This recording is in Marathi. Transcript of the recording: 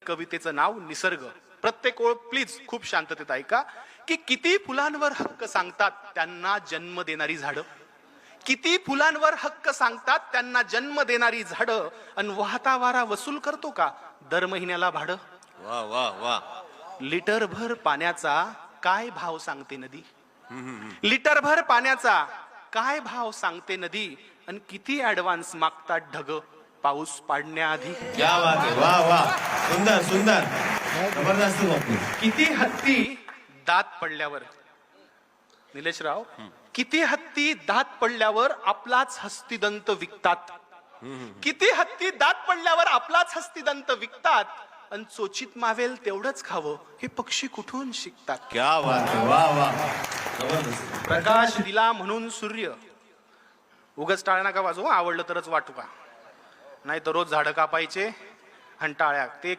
कवितेचं नाव निसर्ग. प्रत्येक ओळ प्लीज खूप शांततेत ऐका. की किती फुलांवर हक्क सांगतात त्यांना जन्म देणारी झाडं, किती फुलांवर हक्क सांगतात त्यांना जन्म देणारी झाडं, अन वाहता वारा वसूल करतो का दर महिन्याला भाडं. वा वा वा. लिटरभर पाण्याचा काय भाव सांगते नदी, लिटरभर पाण्याचा काय भाव सांगते नदी, आणि किती ऍडव्हान्स मागतात ढग पाऊस पाडण्याआधी. क्या बात आहे. वा वा. सुंदर सुंदर. जबरदस्त बापू. किती हत्ती दात पडल्यावर, निलेशराव, किती हत्ती दात पडल्यावर आपलाच हस्तिदंत विकतात, किती हत्ती दात पडल्यावर आपलाच हस्तिदंत विकतात, आणि चोचीत मावेल तेवढंच खावं हे पक्षी कुठून शिकतात. क्या बात आहे. वा वा. जबरदस्त. प्रकाश दिला म्हणून सूर्य, उगाच टाळ्या नका वाजवू, आवडलं तरच वाटू का, नाही तर रोज झाडं कापायचे आणि टाळ्या ते